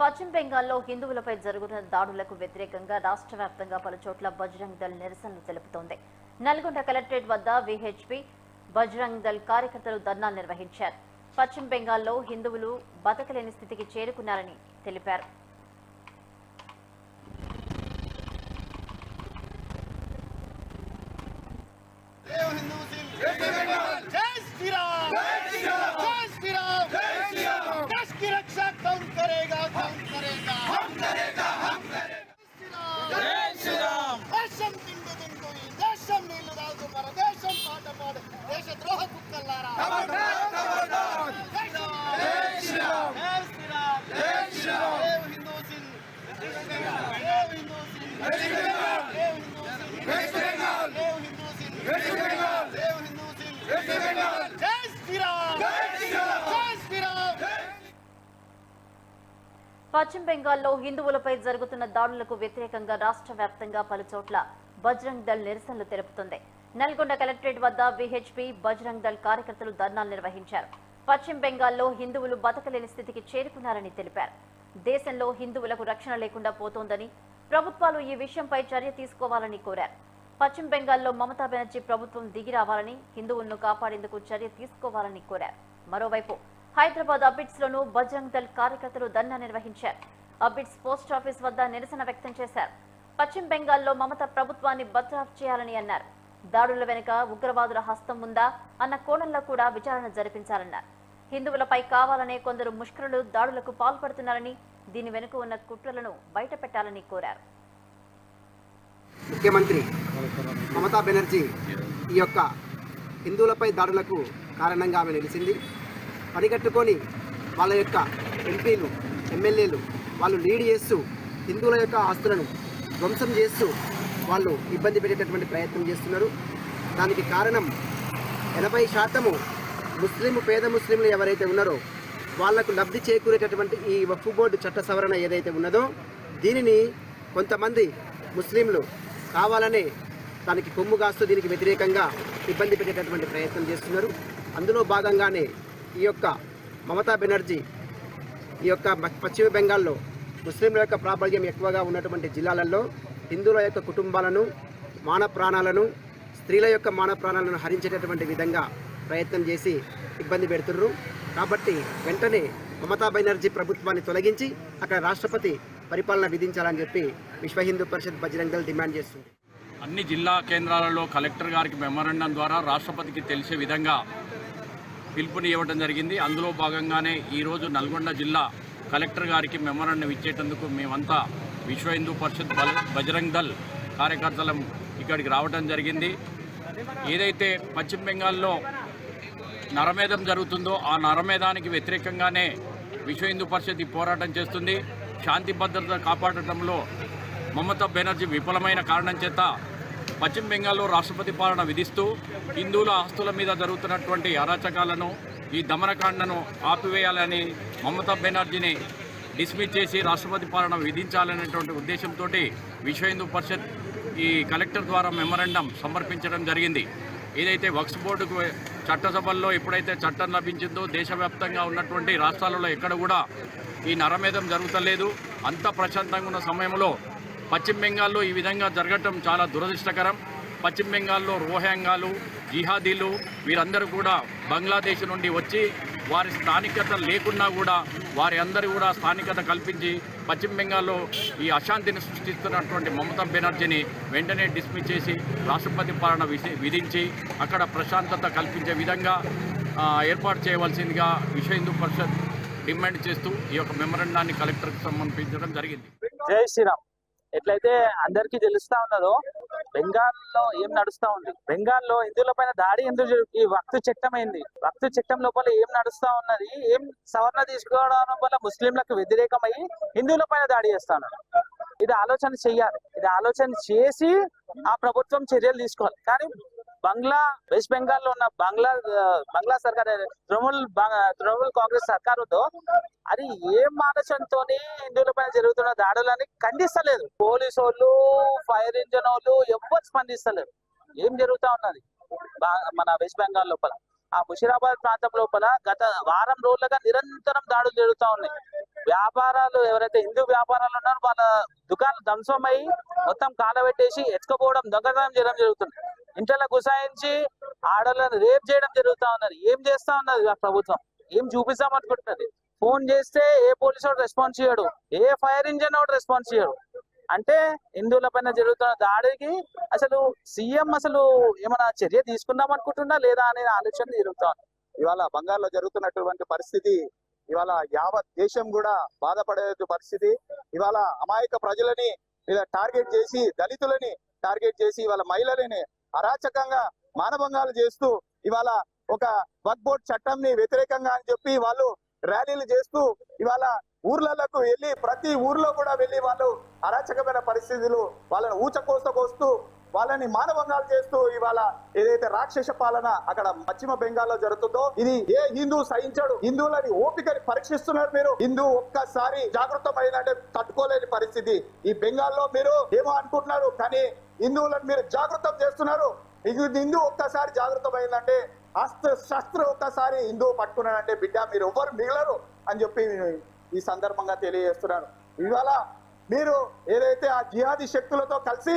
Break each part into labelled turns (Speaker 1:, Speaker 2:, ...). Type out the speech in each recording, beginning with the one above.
Speaker 1: పశ్చిమ బెంగాల్లో హిందువులపై జరుగుతున్న దాడులకు వ్యతిరేకంగా రాష్ట్ర వ్యాప్తంగా పలు చోట్ల బజరంగ్ దళ్ నిరసనలు తెలుపుతోంది. నల్గొండ కలెక్టరేట్ వద్ద విహెచ్పి బజరంగ్ దళ్ కార్యకర్తలు ధర్నాలు నిర్వహించారు. పశ్చిమ బెంగాల్లో హిందువులు బతకలేని స్థితికి చేరుకున్నారని తెలిపారు. పశ్చిమ బెంగాల్లో హిందువులపై జరుగుతున్న దాడులకు వ్యతిరేకంగా రాష్ట్ర వ్యాప్తంగా పలు చోట్ల బజరంగ్ దళ్ నిరసనలు తెలుపుతోంది. నల్గొండ కలెక్టరేట్ వద్ద విహెచ్పి బజరంగ్ దళ్ కార్యకర్తలు ధర్నాలు నిర్వహించారు. పశ్చిమ బెంగాల్లో హిందువులు బతకలేని స్థితికి చేరుకున్నారని తెలిపారు. దేశంలో హిందువులకు రక్షణ లేకుండా పోతోందని, ప్రభుత్వాలు ఈ విషయంపై చర్య తీసుకోవాలని కోరారు. పశ్చిమ బెంగాల్లో మమతా బెనర్జీ ప్రభుత్వం దిగి రావాలని, హిందువులను కాపాడేందుకు చర్య తీసుకోవాలని కోరారు. మరోవైపు హైదరాబాద్ అబిడ్స్ లోనూ బజరంగ్ దళ్ కార్యకర్తలు ధర్నా నిర్వహించారు. అబిడ్స్ పోస్ట్ ఆఫీస్ వద్ద నిరసన వ్యక్తం చేశారు. పశ్చిమ బెంగాల్లో మమతా ప్రభుత్వాన్ని బర్తరఫ్ చేయాలని అన్నారు. దాడుల వెనుక ఉగ్రవాదుల హస్తం ఉందా అన్న కోణంలో కూడా విచారణ జరిపించాలన్నారు. హిందువులపై కావాలనే కొందరు ముష్కరులు దాడులకు పాల్పడుతున్నారని, దీని వెనుక ఉన్న కుట్రలను బయటపెట్టాలని కోరారు.
Speaker 2: ముఖ్యమంత్రి మమతా బెనర్జీ ఈ యొక్క హిందువులపై దాడులకు కారణంగా ఆమె నిలిచింది. పనిగట్టుకొని వాళ్ళ యొక్క ఎంపీలు, ఎమ్మెల్యేలు వాళ్ళు లీడ్ చేస్తూ హిందువుల యొక్క ఆస్తులను ధ్వంసం చేస్తూ వాళ్ళు ఇబ్బంది పెట్టేటటువంటి ప్రయత్నం చేస్తున్నారు. దానికి కారణం 80% పేద ముస్లింలు ఎవరైతే ఉన్నారో వాళ్లకు లబ్ధి చేకూరేటటువంటి ఈ వక్ఫ్ బోర్డు చట్ట సవరణ ఏదైతే ఉన్నదో దీనిని కొంతమంది ముస్లింలు కావాలనే దానికి కొమ్ము కాస్తూ దీనికి వ్యతిరేకంగా ఇబ్బంది పెట్టేటటువంటి ప్రయత్నం చేస్తున్నారు. అందులో భాగంగానే ఈ యొక్క మమతా బెనర్జీ ఈ యొక్క పశ్చిమ బెంగాల్లో ముస్లింల యొక్క ప్రాబల్యం ఎక్కువగా ఉన్నటువంటి జిల్లాలలో హిందువుల యొక్క కుటుంబాలను, మాన ప్రాణాలను, స్త్రీల యొక్క మాన ప్రాణాలను హరించేటటువంటి విధంగా ప్రయత్నం చేసి ఇబ్బంది పెడుతున్నారు. కాబట్టి వెంటనే మమతా బెనర్జీ ప్రభుత్వాన్ని తొలగించి అక్కడ రాష్ట్రపతి పరిపాలన విధించాలని చెప్పి విశ్వ హిందూ పరిషత్ బజరంగ్ దళ్ డిమాండ్ చేస్తుంది.
Speaker 3: అన్ని జిల్లా కేంద్రాలలో కలెక్టర్ గారికి మెమోరాండం ద్వారా రాష్ట్రపతికి తెలిసే విధంగా పిలుపుని ఇవ్వడం జరిగింది. అందులో భాగంగానే ఈరోజు నల్గొండ జిల్లా కలెక్టర్ గారికి మెమోరాండం ఇచ్చేటందుకు మేమంతా విశ్వ హిందూ పరిషత్ బజరంగ్ దళ్ కార్యకర్తలం ఇక్కడికి రావడం జరిగింది. ఏదైతే పశ్చిమ బెంగాల్లో నరమేధం జరుగుతుందో ఆ నరమేధానికి వ్యతిరేకంగానే విశ్వ హిందూ పరిషత్ ఈ పోరాటం చేస్తుంది. శాంతి భద్రత కాపాడటంలో మమతా బెనర్జీ విఫలమైన కారణం చేత పశ్చిమ బెంగాల్లో రాష్ట్రపతి పాలన విధిస్తూ హిందువుల ఆస్తుల మీద జరుగుతున్నటువంటి అరాచకాలను, ఈ దమనకాండను ఆపివేయాలని మమతా బెనర్జీని డిస్మిస్ చేసి రాష్ట్రపతి పాలన విధించాలనేటువంటి ఉద్దేశంతో విశ్వ హిందూ పరిషత్ ఈ కలెక్టర్ ద్వారా మెమోరాండం సమర్పించడం జరిగింది. ఏదైతే వక్ఫ్ బోర్డుకు చట్టసభల్లో ఎప్పుడైతే చట్టం లభించిందో దేశవ్యాప్తంగా ఉన్నటువంటి రాష్ట్రాలలో ఎక్కడ కూడా ఈ నరమేధం జరుగుతలేదు. అంత ప్రశాంతంగా ఉన్న సమయంలో పశ్చిమ బెంగాల్లో ఈ విధంగా జరగటం చాలా దురదృష్టకరం. పశ్చిమ బెంగాల్లో రోహింగ్యాలు, జిహాదీలు వీరందరూ కూడా బంగ్లాదేశ్ నుండి వచ్చి వారి స్థానికత లేకున్నా కూడా వారి అందరూ కూడా స్థానికత కల్పించి పశ్చిమ బెంగాల్లో ఈ అశాంతిని సృష్టిస్తున్నటువంటి మమతా బెనర్జీని వెంటనే డిస్మిస్ చేసి రాష్ట్రపతి పాలన విధించి అక్కడ ప్రశాంతత కల్పించే విధంగా ఏర్పాటు చేయవలసిందిగా విశ్వ హిందూ పరిషత్ డిమాండ్ చేస్తూ ఈ యొక్క మెమోరాండాన్ని కలెక్టర్కి సమర్పించడం జరిగింది.
Speaker 4: జై శ్రీరామ్. ఎట్లయితే అందరికీ తెలుస్తా ఉన్నదో బెంగాల్లో ఏం నడుస్తా ఉంది, బెంగాల్లో హిందువుల పైన దాడి ఎందుకు ఈ వక్ఫ్ చట్టం అయింది, వక్ఫ్ చట్టం లోపల ఏం నడుస్తా ఉన్నది, ఏం సవరణ తీసుకోవడం వల్ల ముస్లింలకు వ్యతిరేకమై హిందువుల పైన దాడి చేస్తా ఉన్నారు. ఇది ఆలోచన చెయ్యాలి. ఇది ఆలోచన చేసి ఆ ప్రభుత్వం చర్యలు తీసుకోవాలి. కానీ వెస్ట్ బెంగాల్లో ఉన్న బంగ్లా సర్కార్ తృణమూల్ కాంగ్రెస్ సర్కార్ ఉందో అది ఏం ఆలోచనతో హిందువుల పైన జరుగుతున్న దాడులని ఖండిస్తలేదు. పోలీసు వాళ్ళు, ఫైర్ ఇంజన్ వాళ్ళు ఎవ్వరు స్పందిస్తలేరు. ఏం జరుగుతా ఉన్నది మన వెస్ట్ బెంగాల్ లోపల. ఆ ముషీరాబాద్ ప్రాంతం లోపల గత వారం రోజులుగా నిరంతరం దాడులు జరుగుతూ ఉన్నాయి. వ్యాపారాలు ఎవరైతే హిందూ వ్యాపారాలు ఉన్నారో వాళ్ళ దుకాణాలు ధ్వంసమై మొత్తం కాలబెట్టేసి ఎత్తుకుపోవడం, దొంగతనం చేయడం జరుగుతుంది. ఇంట్లో గుసాయించి ఆడలను రేప్ చేయడం జరుగుతా ఉన్నది. ఏం చేస్తా ఉన్నది ప్రభుత్వం? ఏం చూపిస్తాం అనుకుంటున్నది? ఫోన్ చేస్తే ఏ పోలీసు వాడు రెస్పాన్స్ చేయడు, ఏ ఫైర్ ఇంజన్ వాడు రెస్పాన్స్ చేయడు. అంటే హిందువుల పైన జరుగుతున్న దాడికి అసలు సీఎం అసలు ఏమైనా చర్య తీసుకుందాం అనుకుంటున్నా లేదా అనే ఆలోచన జరుగుతాను.
Speaker 5: ఇవాళ బంగాల్లో జరుగుతున్నటువంటి పరిస్థితి ఇవాళ యావత్ దేశం కూడా బాధపడే పరిస్థితి. ఇవాళ అమాయక ప్రజలని ఇలా టార్గెట్ చేసి, దళితులని టార్గెట్ చేసి, ఇవాళ మహిళలని అరాచకంగా మానభంగాలు చేస్తూ, ఇవాళ ఒక వక్ఫ్ బోర్డు చట్టంని వ్యతిరేకంగా అని చెప్పి వాళ్ళు ర్యాలీలు చేస్తూ ఇవాళ ఊర్లకు వెళ్ళి ప్రతి ఊర్లో కూడా వెళ్ళి వాళ్ళు అరాచకమైన పరిస్థితులు వాళ్ళని ఊచకోస్తూ వాళ్ళని మానభంగాలు చేస్తూ ఇవాళ ఏదైతే రాక్షస పాలన అక్కడ పశ్చిమ బెంగాల్లో జరుగుతుందో ఇది ఏ హిందూ సహించడు. హిందువులని ఓపికని పరీక్షిస్తున్నారు మీరు. హిందూ ఒక్కసారి జాగృతమైందంటే తట్టుకోలేని పరిస్థితి. ఈ బెంగాల్లో మీరు ఏమో అనుకుంటున్నారు, కానీ హిందువులను మీరు జాగృతం చేస్తున్నారు. హిందూ ఒక్కసారి జాగృతమైందంటే అస్త్ర శస్త్ర ఒక్కసారి హిందువు పట్టుకున్నాడంటే బిడ్డ మీరు ఎవరు మిగలరు అని చెప్పి ఈ సందర్భంగా తెలియజేస్తున్నాను. ఇవాళ మీరు ఏదైతే ఆ జిహాదీ శక్తులతో కలిసి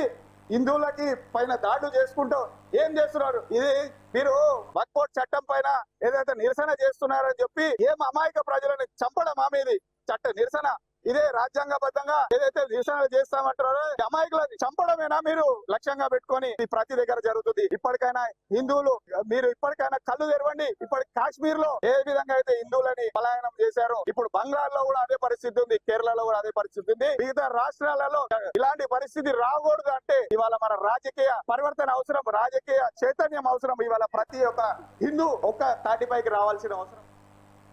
Speaker 5: హిందువులకి పైన దాడులు చేసుకుంటూ ఏం చేస్తున్నారు? ఇది మీరు వక్ఫ్ బోర్డు చట్టం పైన ఏదైతే నిరసన చేస్తున్నారని చెప్పి ఏం అమాయక ప్రజలను చంపడం మీది చట్ట నిరసన. ఇదే రాజ్యాంగబద్ధంగా ఏదైతే నిరసనలు చేస్తామంటారో అమాయకులను చంపడమేనా మీరు లక్ష్యంగా పెట్టుకొని ప్రతి దగ్గర జరుగుతుంది. ఇప్పటికైనా హిందువులు మీరు ఇప్పటికైనా కళ్ళు తెరవండి. ఇప్పటి కాశ్మీర్ లో ఏ విధంగా అయితే హిందువులని పలాయనం చేశారో ఇప్పుడు బంగాల్లో కూడా అదే పరిస్థితి ఉంది, కేరళలో కూడా అదే పరిస్థితి ఉంది. మిగతా రాష్ట్రాలలో ఇలాంటి పరిస్థితి రాకూడదు అంటే ఇవాళ మన రాజకీయ పరివర్తన అవసరం, రాజకీయ చైతన్యం అవసరం. ఇవాళ ప్రతి ఒక్క హిందూ ఒక్క తాటిపైకి రావాల్సిన అవసరం.